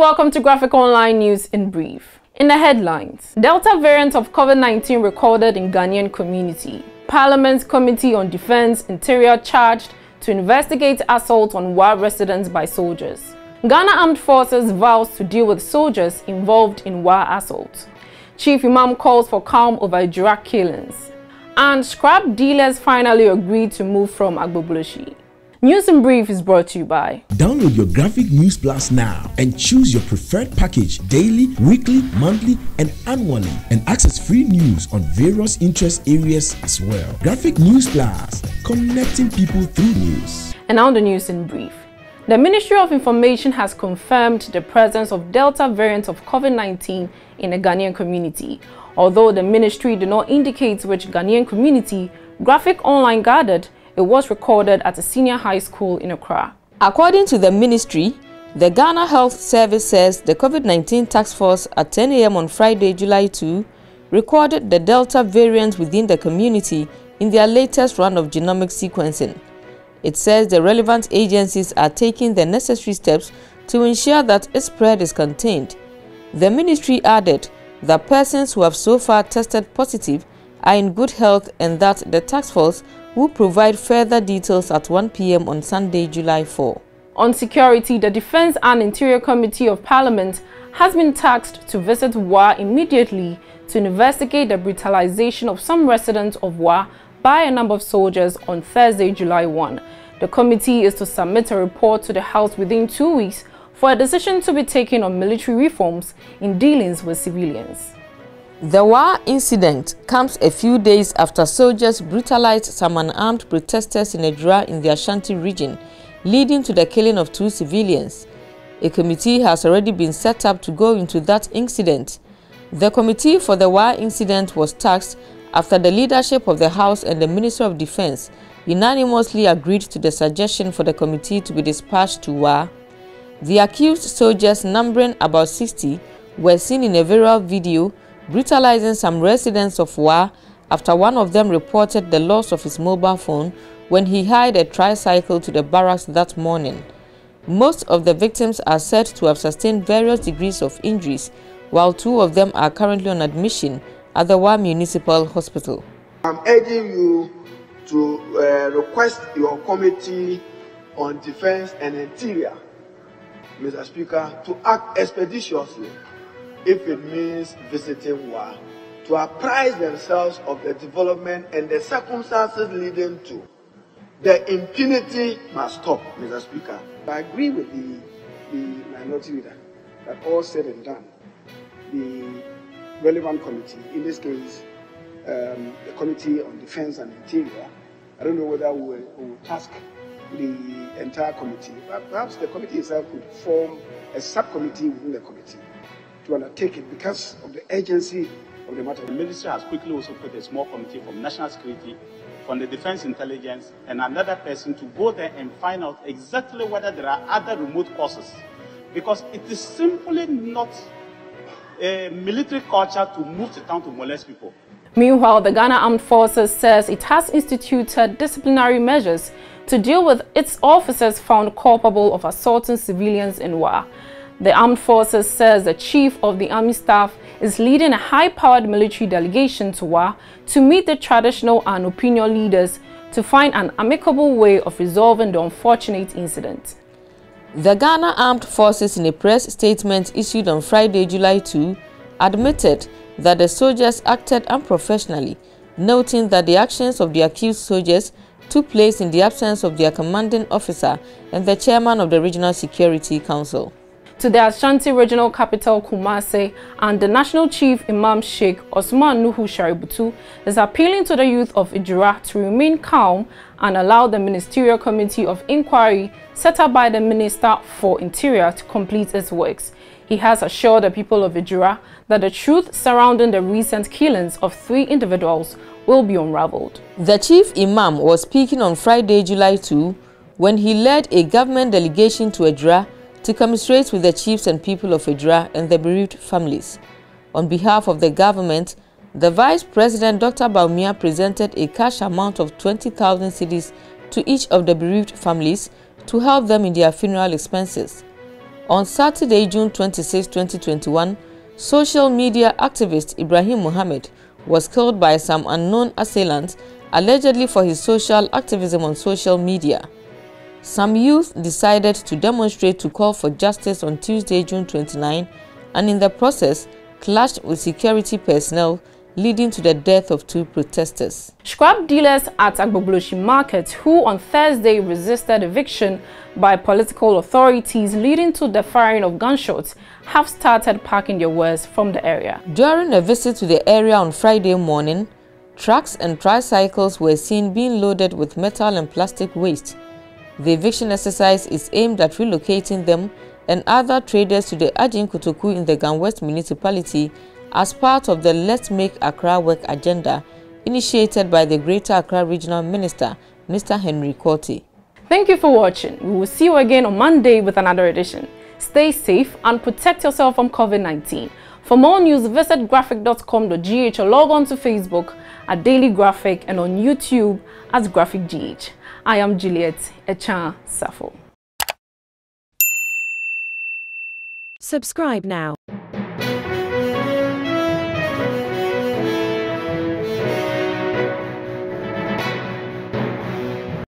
welcome to Graphic Online News in brief. In the headlines, Delta variant of COVID-19 recorded in Ghanaian community. Parliament's Committee on Defense Interior charged to investigate assault on WA residents by soldiers. Ghana Armed Forces vows to deal with soldiers involved in WA assault. Chief Imam calls for calm over Ejura killings. And scrap dealers finally agreed to move from Agbogbloshie. News in Brief is brought to you by. Download your Graphic News Plus now and choose your preferred package daily, weekly, monthly, and annually, and access free news on various interest areas as well. Graphic News Plus, connecting people through news. And now the news in brief. The Ministry of Information has confirmed the presence of Delta variant of COVID-19 in the Ghanaian community. Although the ministry did not indicate which Ghanaian community, Graphic Online gathered it was recorded at a senior high school in Accra. According to the ministry, the Ghana Health Service says the COVID-19 task force at 10 a.m. on Friday, July 2, recorded the Delta variant within the community in their latest round of genomic sequencing. It says the relevant agencies are taking the necessary steps to ensure that its spread is contained. The ministry added that persons who have so far tested positive are in good health and that the task force will provide further details at 1 p.m. on Sunday, July 4. On security, the Defense and Interior Committee of Parliament has been tasked to visit WA immediately to investigate the brutalization of some residents of WA by a number of soldiers on Thursday, July 1. The committee is to submit a report to the House within 2 weeks for a decision to be taken on military reforms in dealings with civilians. The WA incident comes a few days after soldiers brutalized some unarmed protesters in Ejura in the Ashanti region, leading to the killing of 2 civilians. A committee has already been set up to go into that incident. The committee for the WA incident was tasked after the leadership of the House and the Minister of Defense unanimously agreed to the suggestion for the committee to be dispatched to WA. The accused soldiers, numbering about 60, were seen in a viral video brutalizing some residents of WA after one of them reported the loss of his mobile phone when he hired a tricycle to the barracks that morning. Most of the victims are said to have sustained various degrees of injuries, while 2 of them are currently on admission at the WA Municipal Hospital. I'm urging you to request your Committee on Defense and Interior, Mr. Speaker, to act expeditiously if it means visiting WA, to apprise themselves of the development and the circumstances leading to. The impunity must stop, Mr. Speaker. I agree with the minority leader that all said and done, the relevant committee, in this case, the Committee on Defense and Interior, I don't know whether we will task the entire committee, but perhaps the committee itself could form a subcommittee within the committee to undertake it because of the urgency of the matter. The ministry has quickly also put a small committee from national security, from the defense intelligence, and another person to go there and find out exactly whether there are other remote causes. Because it is simply not a military culture to move to town to molest people. Meanwhile, the Ghana Armed Forces says it has instituted disciplinary measures to deal with its officers found culpable of assaulting civilians in WA. The Armed Forces says the Chief of the Army Staff is leading a high-powered military delegation to WA to meet the traditional and opinion leaders to find an amicable way of resolving the unfortunate incident. The Ghana Armed Forces, in a press statement issued on Friday, July 2, admitted that the soldiers acted unprofessionally, noting that the actions of the accused soldiers took place in the absence of their commanding officer and the chairman of the Regional Security Council. To the Ashanti regional capital Kumasi, and the National Chief Imam Sheikh Osman Nuhu Shaributu is appealing to the youth of Ejura to remain calm and allow the Ministerial Committee of Inquiry set up by the Minister for Interior to complete its works. He has assured the people of Ejura that the truth surrounding the recent killings of 3 individuals will be unraveled. The Chief Imam was speaking on Friday, July 2, when he led a government delegation to Ejura to commiserate with the chiefs and people of Ejura and the bereaved families. On behalf of the government, the Vice President Dr. Baumia presented a cash amount of 20,000 cedis to each of the bereaved families to help them in their funeral expenses. On Saturday, June 26, 2021, social media activist Ibrahim Mohammed was killed by some unknown assailants, allegedly for his social activism on social media. Some youth decided to demonstrate to call for justice on Tuesday, June 29, and in the process clashed with security personnel, leading to the death of 2 protesters. Scrap dealers at Agbogbloshie market, who on Thursday resisted eviction by political authorities leading to the firing of gunshots, have started packing their wares from the area. During a visit to the area on Friday morning, trucks and tricycles were seen being loaded with metal and plastic waste. The eviction exercise is aimed at relocating them and other traders to the Ajin Kotoku in the Gan West municipality as part of the Let's Make Accra Work agenda initiated by the Greater Accra Regional Minister, Mr. Henry Korte. Thank you for watching. We will see you again on Monday with another edition. Stay safe and protect yourself from COVID-19. For more news, visit graphic.com.gh or log on to Facebook at Daily Graphic and on YouTube as Graphic GH. I am Juliet Echan Safo. Subscribe now.